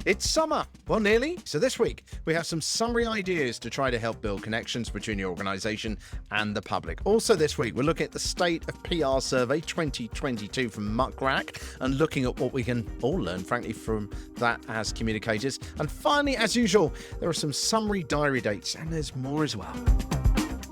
It's summer. Well, nearly. So this week, we have some summary ideas to try to help build connections between your organisation and the public. Also this week, we're looking at the State of PR Survey 2022 from Muck Rack and looking at what we can all learn, frankly, from that as communicators. And finally, as usual, there are some summary diary dates, and there's more as well.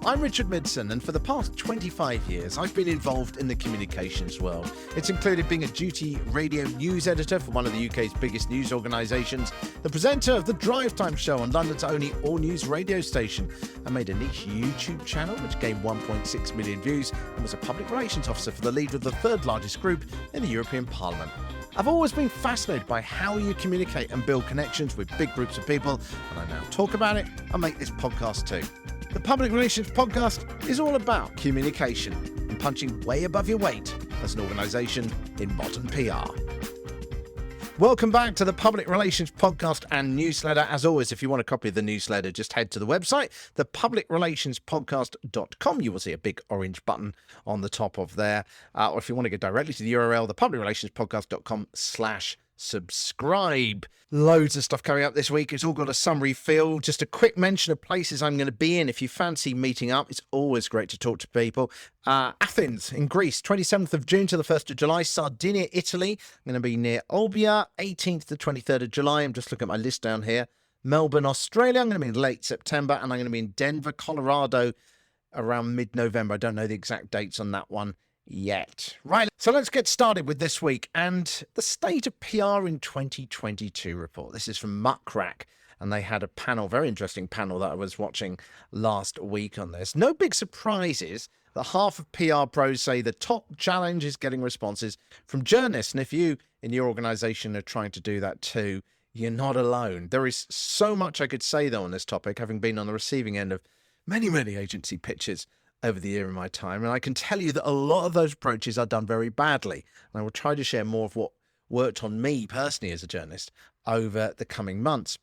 I'm Richard Midson, and for the past 25 years, I've been involved in the communications world. It's included being a duty radio news editor for one of the UK's biggest news organisations, the presenter of the Drive Time show on London's only all-news radio station, and made a niche YouTube channel which gained 1.6 million views, and was a public relations officer for the leader of the third largest group in the European Parliament. I've always been fascinated by how you communicate and build connections with big groups of people, and I now talk about it and make this podcast too. The Public Relations Podcast is all about communication and punching way above your weight as an organisation in modern PR. Welcome back to the Public Relations Podcast and newsletter. As always, if you want a copy of the newsletter, just head to the website, thepublicrelationspodcast.com. You will see a big orange button on the top of there. Or if you want to go directly to the URL, thepublicrelationspodcast.com/subscribe. Loads of stuff coming up this week. It's all got a summary feel. Just a quick mention of places I'm going to be in. If you fancy meeting up, it's always great to talk to people. Athens in Greece, 27th of June to the 1st of July. Sardinia, Italy. I'm going to be near Olbia, 18th to 23rd of July. I'm just looking at my list down here. Melbourne, Australia. I'm going to be in late September. And I'm going to be in Denver, Colorado around mid-November. I don't know the exact dates on that one yet. Right, so let's get started with this week and the State of PR in 2022 report. This is from Muck Rack, and they had a panel, very interesting panel that I was watching last week on this. No big surprises that half of PR pros say the top challenge is getting responses from journalists. And if you in your organisation are trying to do that too, you're not alone. There is so much I could say though on this topic, having been on the receiving end of many agency pitches over the year in my time. And I can tell you that a lot of those approaches are done very badly. And I will try to share more of what worked on me personally as a journalist over the coming months.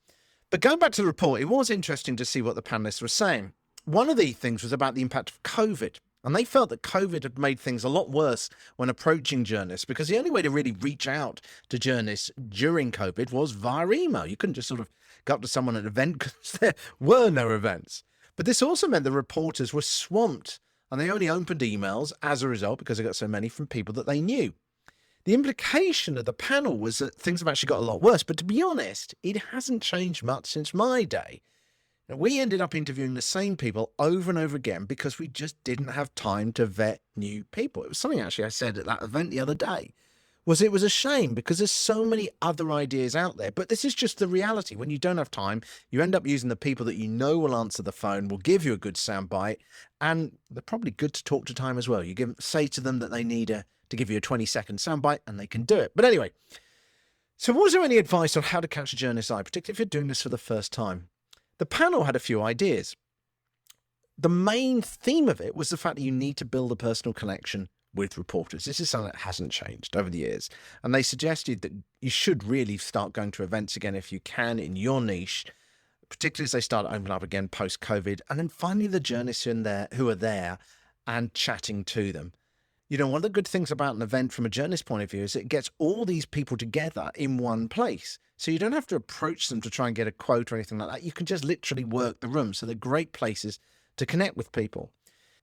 But going back to the report, it was interesting to see what the panelists were saying. One of the things was about the impact of COVID. And they felt that COVID had made things a lot worse when approaching journalists, because the only way to really reach out to journalists during COVID was via email. You couldn't just sort of go up to someone at an event because there were no events. But this also meant the reporters were swamped, and they only opened emails as a result because they got so many from people that they knew. The implication of the panel was that things have actually got a lot worse, but to be honest, it hasn't changed much since my day. Now, we ended up interviewing the same people over and over again because we just didn't have time to vet new people. It was something actually I said at that event the other day. It was a shame because there's so many other ideas out there, but this is just the reality. When you don't have time, you end up using the people that you know will answer the phone, will give you a good soundbite, and they're probably good to talk to time as well. You say to them that they need to give you a 20-second soundbite, and they can do it. But anyway, so was there any advice on how to catch a journalist's eye, particularly if you're doing this for the first time? The panel had a few ideas. The main theme of it was the fact that you need to build a personal connection with reporters. This is something that hasn't changed over the years. And they suggested that you should really start going to events again if you can in your niche, particularly as they start to open up again post-COVID. And then finally, the journalists in there who are there and chatting to them. You know, one of the good things about an event from a journalist point of view is it gets all these people together in one place. So you don't have to approach them to try and get a quote or anything like that. You can just literally work the room. So they're great places to connect with people.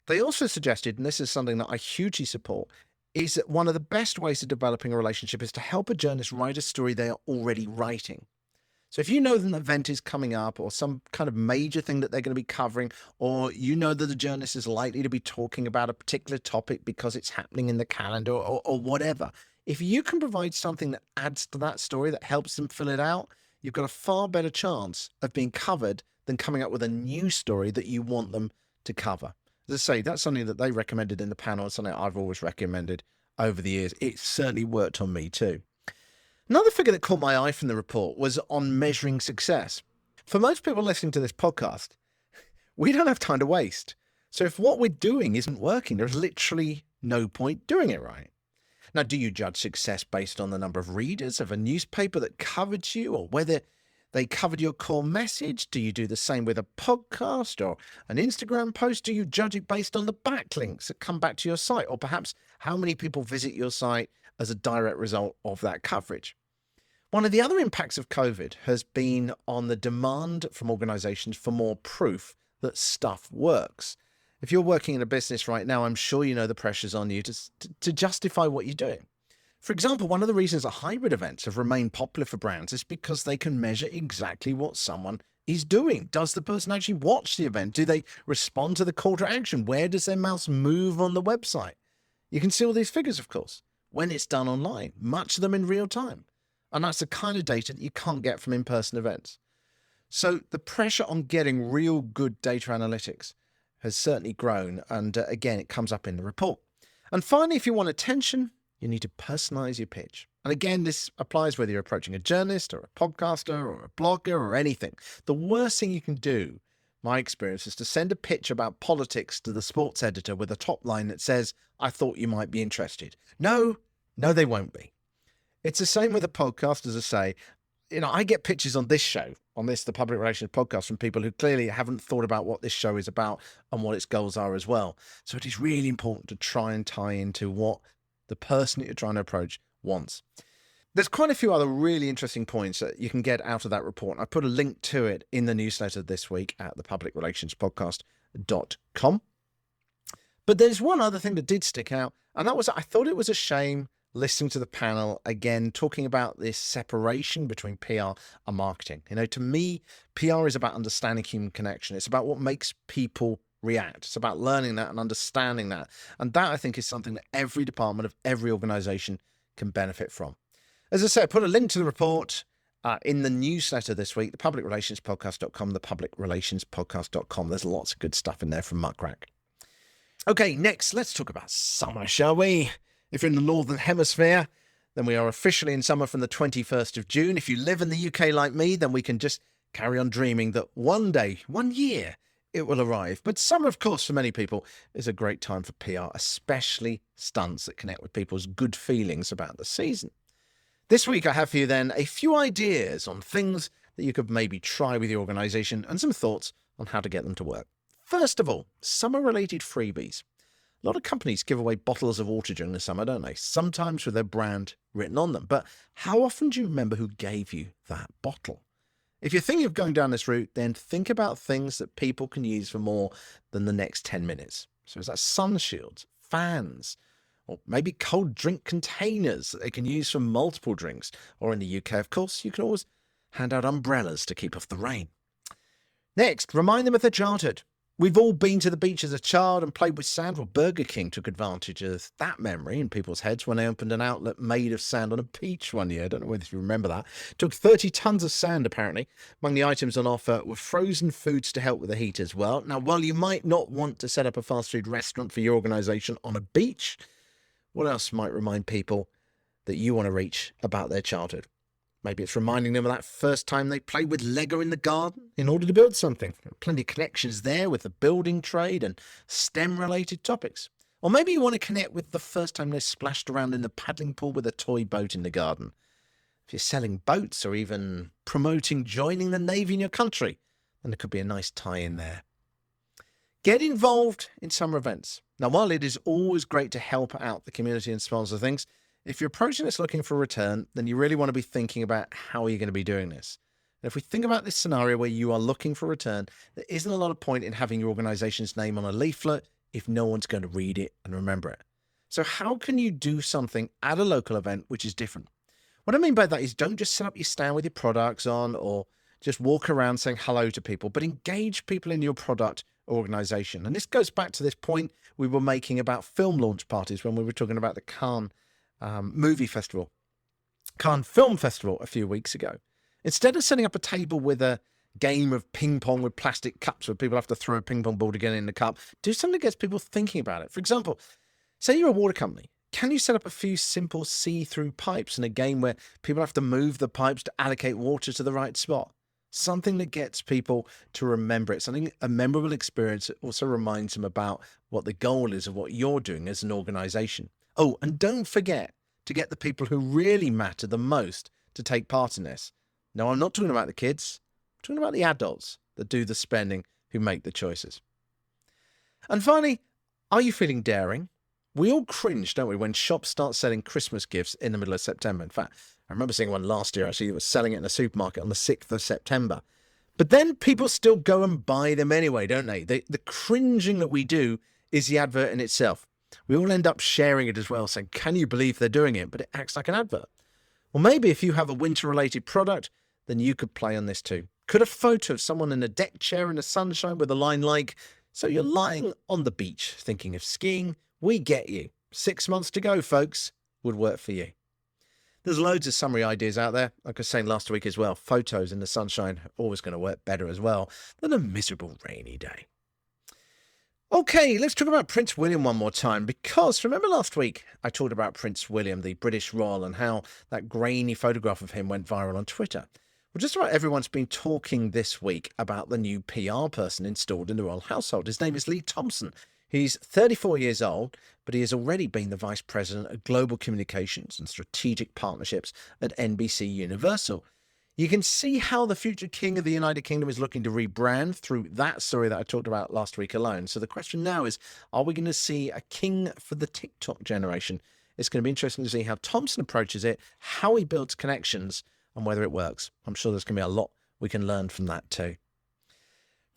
They also suggested, and this is something that I hugely support, is that one of the best ways of developing a relationship is to help a journalist write a story they are already writing. So if you know that an event is coming up or some kind of major thing that they're going to be covering, or you know that the journalist is likely to be talking about a particular topic because it's happening in the calendar or whatever, if you can provide something that adds to that story, that helps them fill it out, you've got a far better chance of being covered than coming up with a new story that you want them to cover. As I say, that's something that they recommended in the panel and something I've always recommended over the years. It certainly worked on me too. Another figure that caught my eye from the report was on measuring success. For most people listening to this podcast, we don't have time to waste. So if what we're doing isn't working, there's literally no point doing it right. Now, do you judge success based on the number of readers of a newspaper that covered you, or whether they covered your core message? Do you do the same with a podcast or an Instagram post? Do you judge it based on the backlinks that come back to your site, or perhaps how many people visit your site as a direct result of that coverage? One of the other impacts of COVID has been on the demand from organizations for more proof that stuff works. If you're working in a business right now, I'm sure you know the pressures on you to justify what you're doing. For example, one of the reasons that hybrid events have remained popular for brands is because they can measure exactly what someone is doing. Does the person actually watch the event? Do they respond to the call to action? Where does their mouse move on the website? You can see all these figures, of course, when it's done online, much of them in real time. And that's the kind of data that you can't get from in-person events. So the pressure on getting real good data analytics has certainly grown. And again, it comes up in the report. And finally, if you want attention, you need to personalize your pitch. And again, this applies whether you're approaching a journalist or a podcaster or a blogger or anything. The worst thing you can do, my experience, is to send a pitch about politics to the sports editor with a top line that says, "I thought you might be interested." No, they won't be. It's the same with a podcast, as I say. I get pitches on this show, the Public Relations Podcast, from people who clearly haven't thought about what this show is about and what its goals are as well. So it is really important to try and tie into what the person that you're trying to approach wants. There's quite a few other really interesting points that you can get out of that report. I put a link to it in the newsletter this week at thepublicrelationspodcast.com. But there's one other thing that did stick out, and that was I thought it was a shame listening to the panel again, talking about this separation between PR and marketing. To me, PR is about understanding human connection. It's about what makes people react. It's about learning that and understanding that. And that, I think, is something that every department of every organization can benefit from. As I said, I put a link to the report in the newsletter this week, thepublicrelationspodcast.com, thepublicrelationspodcast.com. There's lots of good stuff in there from Muck Rack. Okay, next, let's talk about summer, shall we? If you're in the Northern Hemisphere, then we are officially in summer from the 21st of June. If you live in the UK like me, then we can just carry on dreaming that one day, one year, it will arrive. But summer, of course, for many people is a great time for PR, especially stunts that connect with people's good feelings about the season. This week, I have for you then a few ideas on things that you could maybe try with your organization and some thoughts on how to get them to work. First of all, summer-related freebies. A lot of companies give away bottles of water during the summer, don't they? Sometimes with their brand written on them. But how often do you remember who gave you that bottle? If you're thinking of going down this route, then think about things that people can use for more than the next 10 minutes. So is that sun shields, fans, or maybe cold drink containers that they can use for multiple drinks? Or in the UK, of course, you can always hand out umbrellas to keep off the rain. Next, remind them of their childhood. We've all been to the beach as a child and played with sand. Well, Burger King took advantage of that memory in people's heads when they opened an outlet made of sand on a beach one year. I don't know whether you remember that. Took 30 tons of sand, apparently. Among the items on offer were frozen foods to help with the heat as well. Now, while you might not want to set up a fast food restaurant for your organization on a beach, what else might remind people that you want to reach about their childhood? Maybe it's reminding them of that first time they played with Lego in the garden in order to build something. Plenty of connections there with the building trade and STEM-related topics. Or maybe you want to connect with the first time they splashed around in the paddling pool with a toy boat in the garden. If you're selling boats or even promoting joining the Navy in your country, then there could be a nice tie-in there. Get involved in summer events. Now, while it is always great to help out the community and sponsor things, if you're approaching this looking for a return, then you really want to be thinking about how you're going to be doing this. And if we think about this scenario where you are looking for a return, there isn't a lot of point in having your organization's name on a leaflet if no one's going to read it and remember it. So how can you do something at a local event which is different? What I mean by that is don't just set up your stand with your products on or just walk around saying hello to people, but engage people in your product organization. And this goes back to this point we were making about film launch parties when we were talking about the Cannes Cannes Film Festival a few weeks ago. Instead of setting up a table with a game of ping pong with plastic cups where people have to throw a ping pong ball to get in the cup, do something that gets people thinking about it. For example, say you're a water company. Can you set up a few simple see-through pipes in a game where people have to move the pipes to allocate water to the right spot? Something that gets people to remember it, something, a memorable experience that also reminds them about what the goal is of what you're doing as an organization. Oh, and don't forget to get the people who really matter the most to take part in this. No, I'm not talking about the kids. I'm talking about the adults that do the spending, who make the choices. And finally, are you feeling daring? We all cringe, don't we, when shops start selling Christmas gifts in the middle of September. In fact, I remember seeing one last year, actually, that was selling it in a supermarket on the 6th of September. But then people still go and buy them anyway, don't they? The cringing that we do is the advert in itself. We all end up sharing it as well, saying, can you believe they're doing it? But it acts like an advert. Well, maybe if you have a winter-related product, then you could play on this too. Could a photo of someone in a deck chair in the sunshine with a line like, so you're lying on the beach thinking of skiing, we get you. 6 months to go, folks, would work for you. There's loads of summary ideas out there. Like I was saying last week as well, photos in the sunshine are always going to work better as well than a miserable rainy day. Okay, let's talk about Prince William one more time, because remember last week I talked about Prince William, the British royal, and how that grainy photograph of him went viral on Twitter. Well, just about everyone's been talking this week about the new PR person installed in the royal household. His name is Lee Thompson. He's 34 years old, but he has already been the Vice President of Global Communications and Strategic Partnerships at NBC Universal. You can see how the future King of the United Kingdom is looking to rebrand through that story that I talked about last week alone. So the question now is, are we going to see a king for the TikTok generation? It's going to be interesting to see how Thompson approaches it, how he builds connections, and whether it works. I'm sure there's going to be a lot we can learn from that too.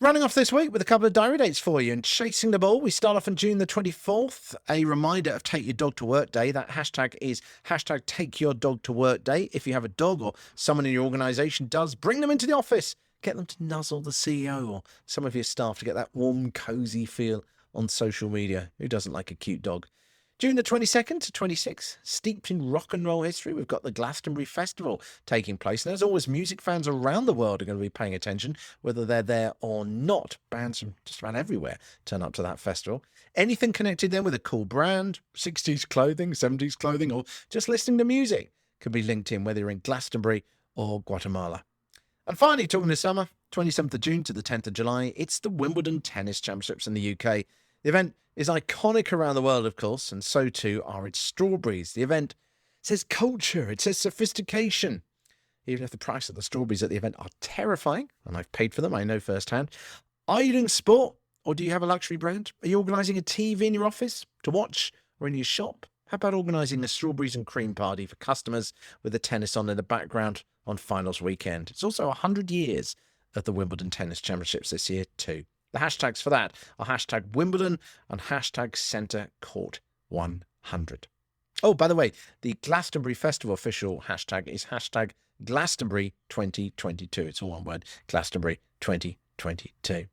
Running off this week with a couple of diary dates for you. And chasing the ball, we start off on June the 24th. A reminder of Take Your Dog to Work Day. That hashtag is hashtag Take Your Dog to Work Day. If you have a dog or someone in your organisation does, bring them into the office. Get them to nuzzle the CEO or some of your staff to get that warm, cosy feel on social media. Who doesn't like a cute dog? June the 22nd to 26th, steeped in rock and roll history, we've got the Glastonbury Festival taking place. And as always, music fans around the world are going to be paying attention, whether they're there or not. Bands from just about everywhere turn up to that festival. Anything connected then with a cool brand, 60s clothing, 70s clothing, or just listening to music can be linked in, whether you're in Glastonbury or Guatemala. And finally, talking this summer, 27th of June to the 10th of July, it's the Wimbledon Tennis Championships in the UK. The event is iconic around the world, of course, and so too are its strawberries. The event says culture, it says sophistication. Even if the price of the strawberries at the event are terrifying, and I've paid for them, I know firsthand. Are you doing sport, or do you have a luxury brand? Are you organising a TV in your office to watch, or in your shop? How about organising a strawberries and cream party for customers with the tennis on in the background on finals weekend? It's also 100 years of the Wimbledon Tennis Championships this year too. The hashtags for that are hashtag Wimbledon and hashtag Centre Court 100. Oh, by the way, the Glastonbury Festival official hashtag is hashtag Glastonbury 2022. It's all one word, Glastonbury 2022.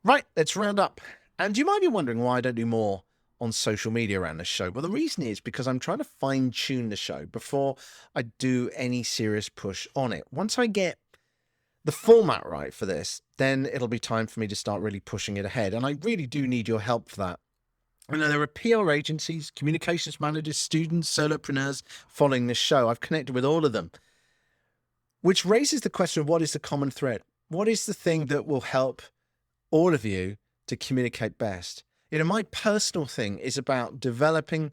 Right, let's round up. And you might be wondering why I don't do more on social media around this show. Well, the reason is because I'm trying to fine tune the show before I do any serious push on it. Once I get the format right for this, then it'll be time for me to start really pushing it ahead. And I really do need your help for that. I know there are PR agencies, communications managers, students, solopreneurs following this show. I've connected with all of them, which raises the question of what is the common thread? What is the thing that will help all of you to communicate best? You know, my personal thing is about developing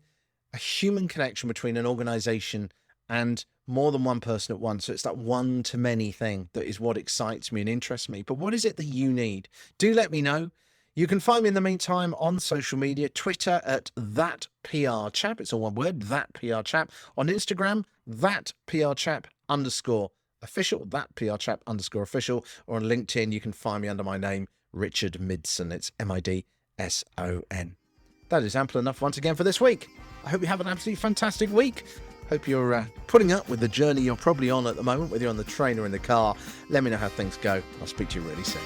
a human connection between an organization and more than one person at once. So it's that one-to-many thing that is what excites me and interests me. But what is it that you need? Do let me know. You can find me in the meantime on social media, Twitter at ThatPRChap. It's all one word, ThatPRChap. On Instagram, ThatPRChap_official, ThatPRChap_official. Or on LinkedIn, you can find me under my name, Richard Midson. It's Midson. That is ample enough once again for this week. I hope you have an absolutely fantastic week. Hope you're putting up with the journey you're probably on at the moment, whether you're on the train or in the car. Let me know how things go. I'll speak to you really soon.